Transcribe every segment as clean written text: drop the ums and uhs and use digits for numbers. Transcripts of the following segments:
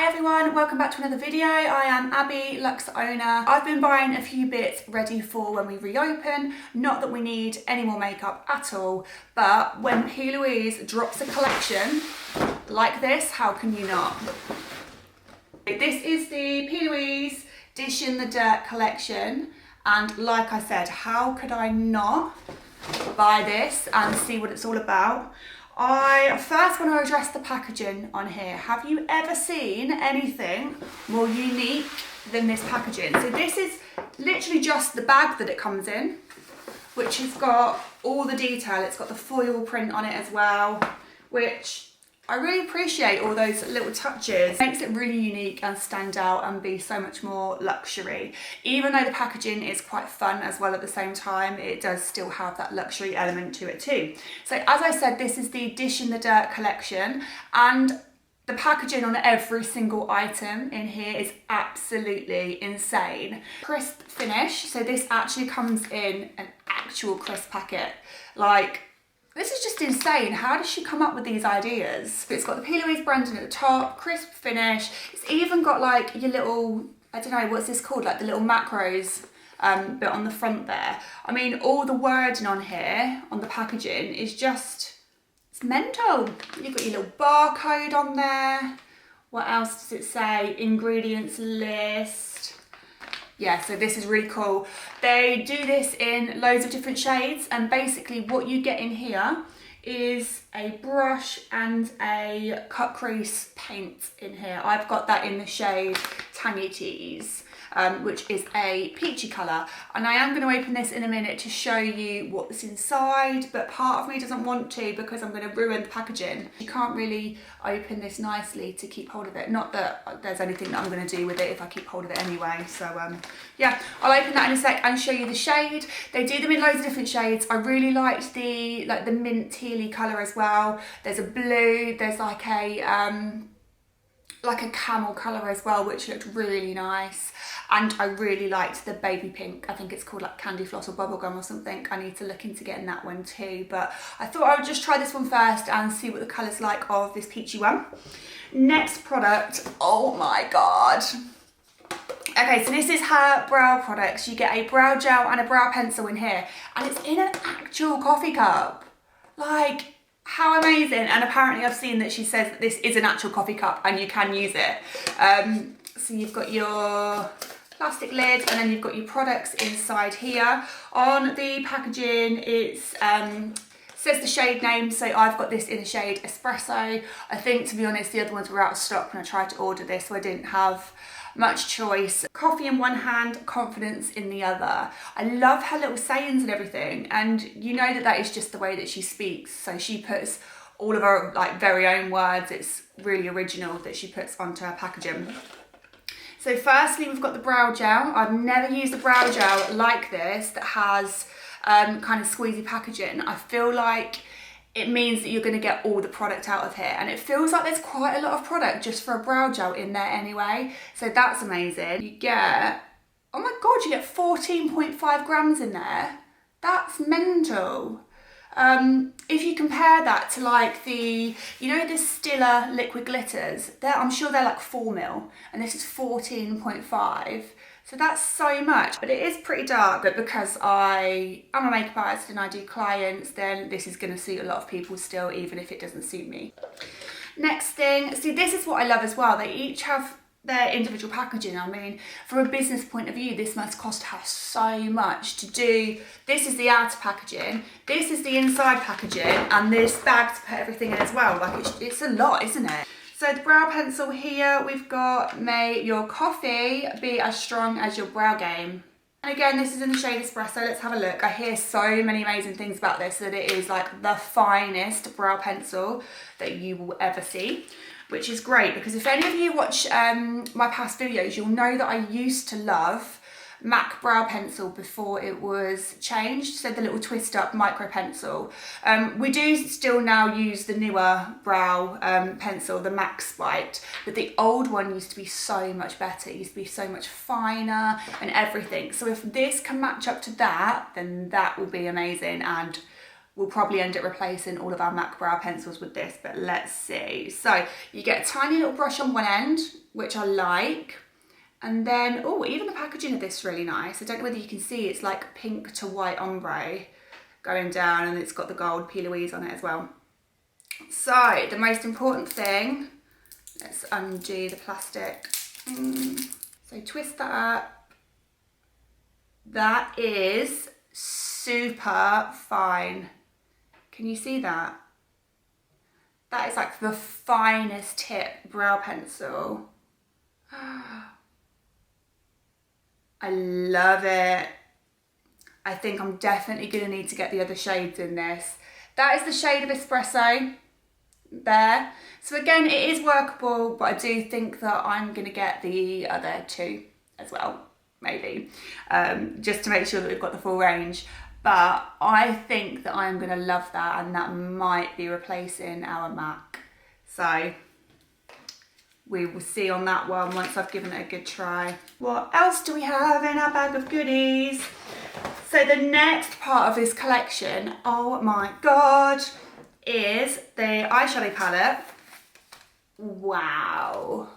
everyone, welcome back to another video. I am Abbie, Luxe owner. I've been buying a few bits ready for when we reopen. Not that we need any more makeup at all, but when PLouise drops a collection like this, how can you not? This is the PLouise Dishin the Dirt collection, and like I said, how could I not buy this and see what it's all about? I first want to address the packaging on here. Have you ever seen anything more unique than this packaging? So this is literally just the bag that it comes in, which has got all the detail. It's got the foil print on it as well, which I really appreciate all those little touches. It makes it really unique and stand out and be so much more luxury. Even though the packaging is quite fun as well at the same time, it does still have that luxury element to it too. So as I said, this is the Dishin the Dirt collection, and the packaging on every single item in here is absolutely insane. Crisp finish, so this actually comes in an actual crisp packet. Like, this is just insane. How does she come up with these ideas? It's got the PLouise branding at the top, crisp finish. It's even got like your little, I don't know, what's this called? Like the little macros bit on the front there. I mean, all the wording on here, on the packaging, is just, it's mental. You've got your little barcode on there. What else does it say? Ingredients list. Yeah, so this is really cool. They do this in loads of different shades, and basically what you get in here is a brush and a cut crease paint in here. I've got that in the shade Tangy Tease, which is a peachy colour. And I am going to open this in a minute to show you what's inside, but part of me doesn't want to because I'm going to ruin the packaging. You can't really open this nicely to keep hold of it. Not that there's anything that I'm going to do with it if I keep hold of it anyway. So yeah, I'll open that in a sec and show you the shade. They do them in loads of different shades. I really liked the mint tealy colour as well. There's a blue, there's like a camel colour as well, which looked really nice. And I really liked the baby pink. I think it's called like candy floss or bubblegum or something. I need to look into getting that one too. But I thought I would just try this one first and see what the colour's like of this peachy one. Next product, oh my God. Okay, so this is her brow products. You get a brow gel and a brow pencil in here. And it's in an actual coffee cup. Like, how amazing. And apparently I've seen that she says that this is an actual coffee cup and you can use it. So you've got your plastic lid, and then you've got your products inside here. On the packaging, it says the shade name, so I've got this in the shade Espresso. I think, to be honest, the other ones were out of stock when I tried to order this, so I didn't have much choice. Coffee in one hand, confidence in the other. I love her little sayings and everything, and you know that that is just the way that she speaks. So she puts all of her like very own words. It's really original that she puts onto her packaging. So firstly, we've got the brow gel. I've never used a brow gel like this that has kind of squeezy packaging. I feel like it means that you're going to get all the product out of here, and it feels like there's quite a lot of product just for a brow gel in there anyway, so that's amazing. You get, oh my God, you get 14.5 grams in there. That's mental. If you compare that to like the, you know, the Stiller liquid glitters, I'm sure they're like 4 mil, and this is 14.5. So that's so much, but it is pretty dark. But because I am a makeup artist and I do clients, then this is going to suit a lot of people still, even if it doesn't suit me. Next thing, see, this is what I love as well. They each have their individual packaging. I mean, from a business point of view, this must cost her so much to do. This is the outer packaging, this is the inside packaging, and this bag to put everything in as well. Like, it's a lot, isn't it? So the brow pencil here, we've got May Your Coffee Be As Strong As Your Brow Game. And again, this is in the shade Espresso. Let's have a look. I hear so many amazing things about this, that it is like the finest brow pencil that you will ever see, which is great, because if any of you watch my past videos, you'll know that I used to love MAC brow pencil before it was changed, so the little twist up micro pencil. We do still now use the newer brow pencil, the MAC Spite, but the old one used to be so much better. It used to be so much finer and everything. So if this can match up to that, then that will be amazing, and we'll probably end up replacing all of our MAC brow pencils with this, but let's see. So you get a tiny little brush on one end, which I like. And then, oh, even the packaging of this is really nice. I don't know whether you can see, it's like pink to white ombre going down, and it's got the gold PLouise on it as well. So the most important thing, let's undo the plastic. So twist that up. That is super fine. Can you see that? That is like the finest tip brow pencil. I love it. I think I'm definitely gonna need to get the other shades in this. That is the shade of Espresso there. So again, it is workable, but I do think that I'm gonna get the other two as well, maybe, just to make sure that we've got the full range. But I think that I'm gonna love that, and that might be replacing our MAC. So we will see on that one once I've given it a good try. What else do we have in our bag of goodies? So the next part of this collection, oh my God, is the eyeshadow palette. Wow.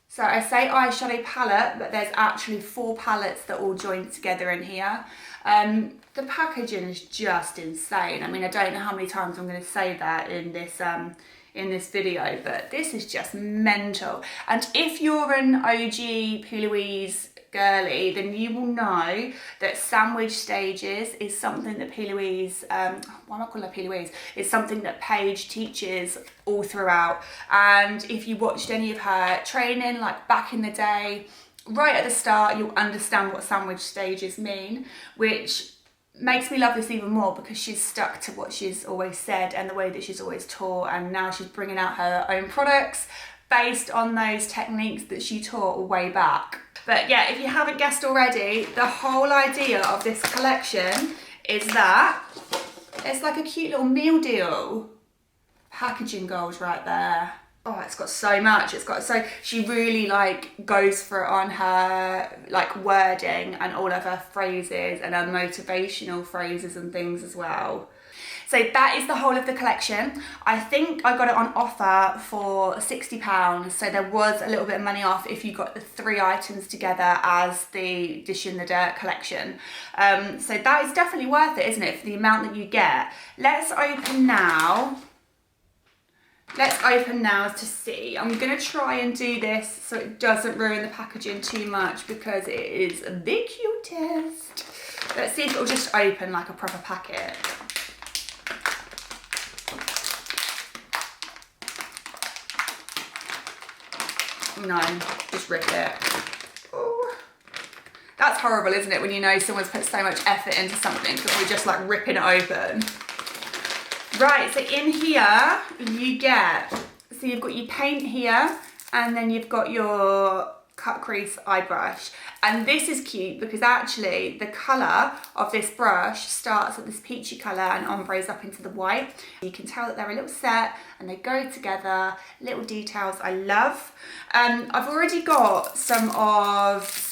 So I say eyeshadow palette, but there's actually 4 palettes that all join together in here. The packaging is just insane. I mean, I don't know how many times I'm going to say that in this video, but this is just mental. And if you're an OG PLouise girly, then you will know that sandwich stages is something that PLouise, why am I calling her PLouise? It's something that Paige teaches all throughout. And if you watched any of her training, like back in the day, right at the start, you'll understand what sandwich stages mean, which makes me love this even more because she's stuck to what she's always said and the way that she's always taught, and now she's bringing out her own products based on those techniques that she taught way back. But yeah, if you haven't guessed already, the whole idea of this collection is that it's like a cute little meal deal. Packaging goals right there. Oh, it's got so much. It's got so, she really like goes for it on her like wording and all of her phrases and her motivational phrases and things as well. So that is the whole of the collection. I think I got it on offer for £60. So there was a little bit of money off if you got the 3 items together as the Dish in the Dirt collection. So that is definitely worth it, isn't it, for the amount that you get. Let's open now. Let's open now to see. I'm going to try and do this so it doesn't ruin the packaging too much because it is the cutest. Let's see if it'll just open like a proper packet. No, just rip it. Ooh. That's horrible, isn't it, when you know someone's put so much effort into something that we're just like ripping it open. Right, so in here you get, so you've got your paint here and then you've got your cut crease eye brush. And this is cute because actually the colour of this brush starts at this peachy colour and ombres up into the white. You can tell that they're a little set and they go together, little details I love. I've already got some of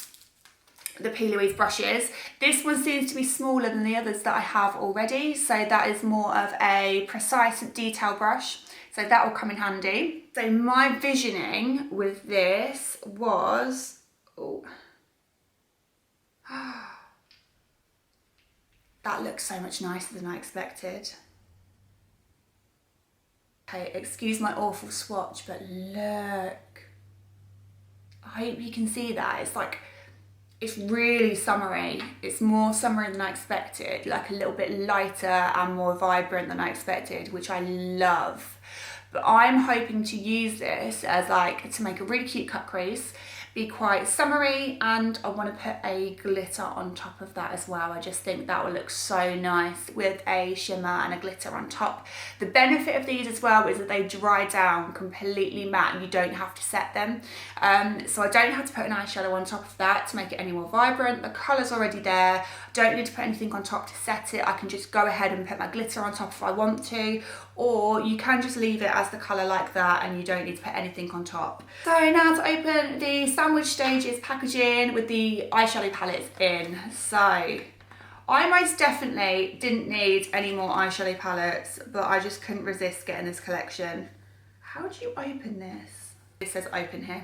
the PLouise brushes. This one seems to be smaller than the others that I have already, so that is more of a precise detail brush, so that will come in handy. So my visioning with this was, oh, that looks so much nicer than I expected. Okay, excuse my awful swatch, but look. I hope you can see that. It's like, it's really summery. It's more summery than I expected, like a little bit lighter and more vibrant than I expected, which I love. But I'm hoping to use this as like, to make a really cute cut crease, be quite summery, and I want to put a glitter on top of that as well. I just think that will look so nice with a shimmer and a glitter on top. The benefit of these as well is that they dry down completely matte and you don't have to set them. So I don't have to put an eyeshadow on top of that to make it any more vibrant. The colour's already there. I don't need to put anything on top to set it. I can just go ahead and put my glitter on top if I want to, or you can just leave it as the colour like that and you don't need to put anything on top. So now to open the Sandwich Stages packaging with the eyeshadow palettes in. So I most definitely didn't need any more eyeshadow palettes, but I just couldn't resist getting this collection. How do you open this? It says open here.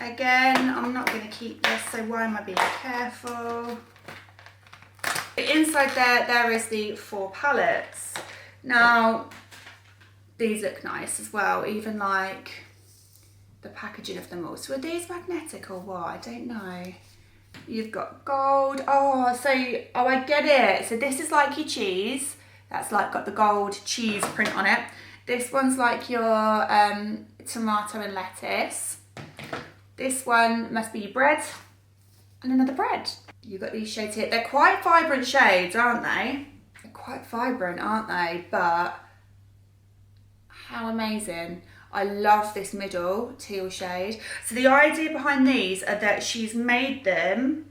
Again, I'm not going to keep this, so why am I being careful? Inside there is the 4 palettes. Now, these look nice as well, even like the packaging of them all. So are these magnetic or what? I don't know. You've got gold. Oh, I get it. So this is like your cheese. That's like got the gold cheese print on it. This one's like your tomato and lettuce. This one must be your bread and another bread. You've got these shades here. They're quite vibrant shades, aren't they? They're quite vibrant, aren't they? But how amazing. I love this middle teal shade. So the idea behind these are that she's made them,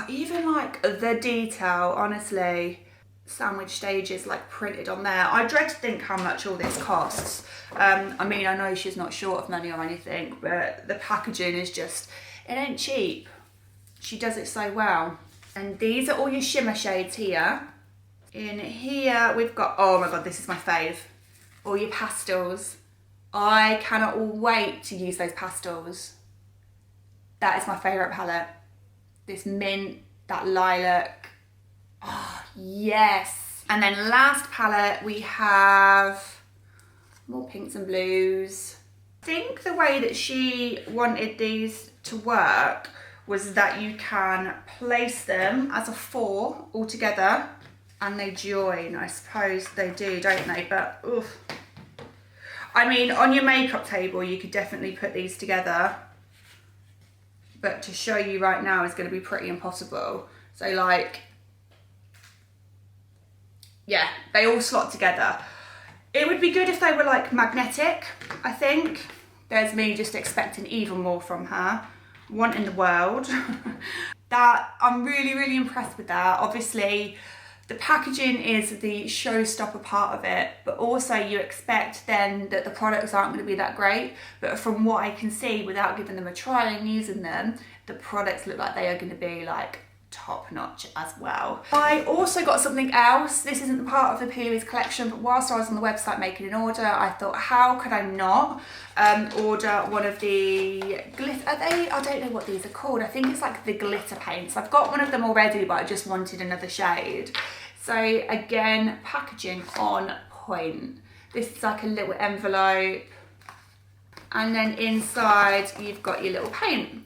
even like the detail, honestly, sandwich stages like printed on there. I dread to think how much all this costs. I mean, I know she's not short of money or anything, but the packaging is just, it ain't cheap. She does it so well. And these are all your shimmer shades here. In here we've got, oh my God, this is my fave. All your pastels. I cannot wait to use those pastels. That is my favourite palette. This mint, that lilac. Oh, yes. And then last palette, we have more pinks and blues. I think the way that she wanted these to work was that you can place them as a 4 all together and they join. I suppose they do, don't they? But, oof. I mean, on your makeup table, you could definitely put these together, but to show you right now is going to be pretty impossible. So like, yeah, they all slot together. It would be good if they were like magnetic, I think. There's me just expecting even more from her. One in the world. That, I'm really, really impressed with that. Obviously, the packaging is the showstopper part of it, but also you expect then that the products aren't going to be that great. But from what I can see, without giving them a try and using them, the products look like they are going to be like top notch as well. I also got something else. This isn't part of the PLouise collection, but whilst I was on the website making an order, I thought, how could I not order one of the glitter, I don't know what these are called. I think it's like the glitter paints. I've got one of them already, but I just wanted another shade. So again, packaging on point. This is like a little envelope. And then inside you've got your little paint.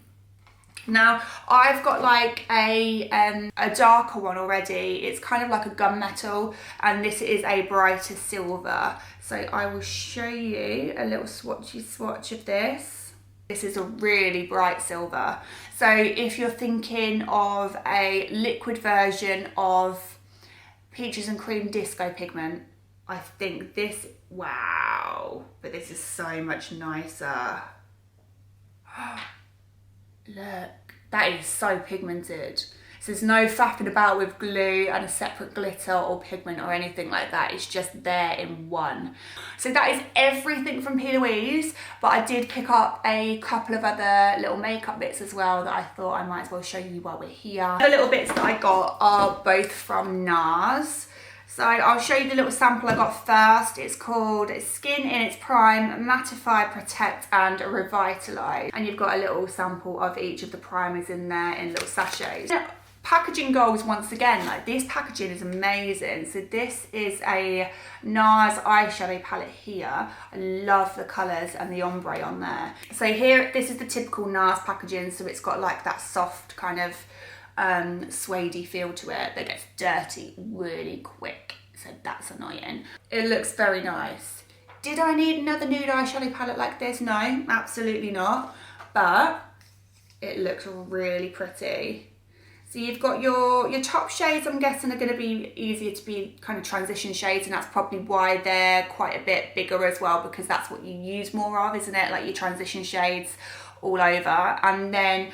Now, I've got like a darker one already. It's kind of like a gunmetal, and this is a brighter silver. So I will show you a little swatchy swatch of this. This is a really bright silver. So if you're thinking of a liquid version of Peaches and Cream Disco Pigment, I think this, wow, but this is so much nicer. Look, that is so pigmented. So there's no faffing about with glue and a separate glitter or pigment or anything like that. It's just there in one. So that is everything from PLouise, but I did pick up a couple of other little makeup bits as well that I thought I might as well show you while we're here. The little bits that I got are both from NARS. So I'll show you the little sample I got first. It's called Skin in its Prime, Mattify, Protect and Revitalise. And you've got a little sample of each of the primers in there in little sachets. Packaging goals once again, like this packaging is amazing. So this is a NARS eyeshadow palette here. I love the colours and the ombre on there. So here, this is the typical NARS packaging. So it's got like that soft kind of suede feel to it that gets dirty really quick, so that's annoying. It looks very nice. Did I need another nude eyeshadow palette like this? No, absolutely not, but it looks really pretty. So you've got your top shades, I'm guessing, are going to be easier to be kind of transition shades, and that's probably why they're quite a bit bigger as well, because that's what you use more of, isn't it? Like your transition shades all over. And then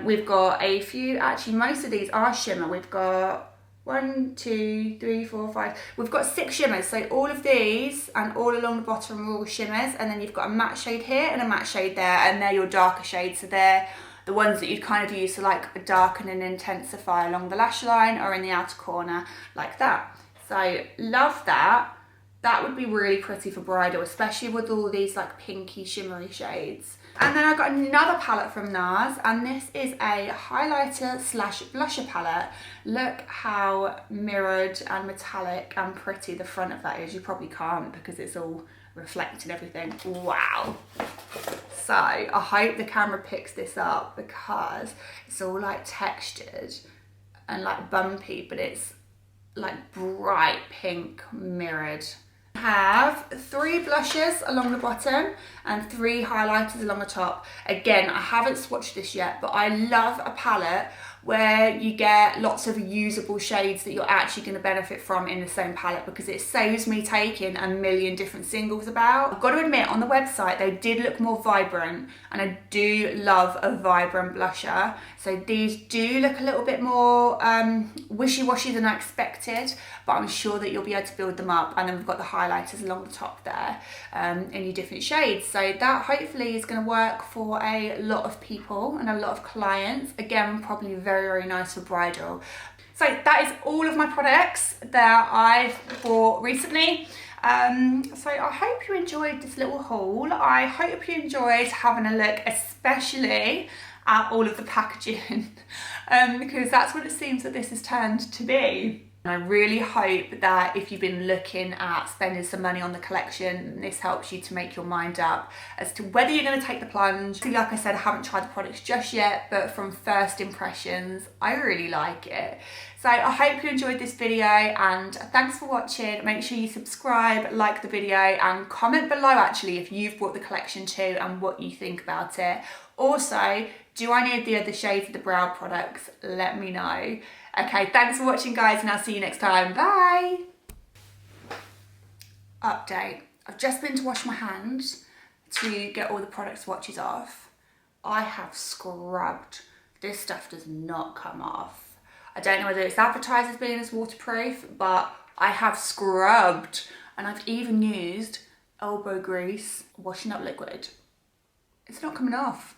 we've got a few, actually most of these are shimmer. We've got 1, 2, 3, 4, 5. We've got 6 shimmers. So all of these and all along the bottom are all shimmers. And then you've got a matte shade here and a matte shade there, and they're your darker shades. So they're the ones that you'd kind of use to like darken and intensify along the lash line or in the outer corner like that. So love that. That would be really pretty for bridal, especially with all these like pinky shimmery shades. And then I got another palette from NARS, and this is a highlighter slash blusher palette. Look how mirrored and metallic and pretty the front of that is. You probably can't because it's all reflecting everything. Wow. So I hope the camera picks this up because it's all like textured and like bumpy, but it's like bright pink mirrored. I have 3 blushes along the bottom and 3 highlighters along the top. Again, I haven't swatched this yet, but I love a palette where you get lots of usable shades that you're actually going to benefit from in the same palette, because it saves me taking a million different singles about. I've got to admit, on the website they did look more vibrant, and I do love a vibrant blusher. So these do look a little bit more wishy-washy than I expected, but I'm sure that you'll be able to build them up. And then we've got the highlighters along the top there in your different shades. So that hopefully is going to work for a lot of people and a lot of clients. Again, probably very nice for bridal. So that is all of my products that I've bought recently. So I hope you enjoyed this little haul. I hope you enjoyed having a look, especially at all of the packaging, because that's what it seems that this has turned to be. And I really hope that if you've been looking at spending some money on the collection, this helps you to make your mind up as to whether you're going to take the plunge. So like I said, I haven't tried the products just yet, but from first impressions, I really like it. So I hope you enjoyed this video, and thanks for watching. Make sure you subscribe, like the video, and comment below actually if you've bought the collection too and what you think about it. Also, do I need the other shades of the brow products? Let me know. Okay, thanks for watching guys, and I'll see you next time. Bye! Update. I've just been to wash my hands to get all the product swatches off. I have scrubbed. This stuff does not come off. I don't know whether it's advertised as being as waterproof, but I have scrubbed. And I've even used elbow grease washing up liquid. It's not coming off.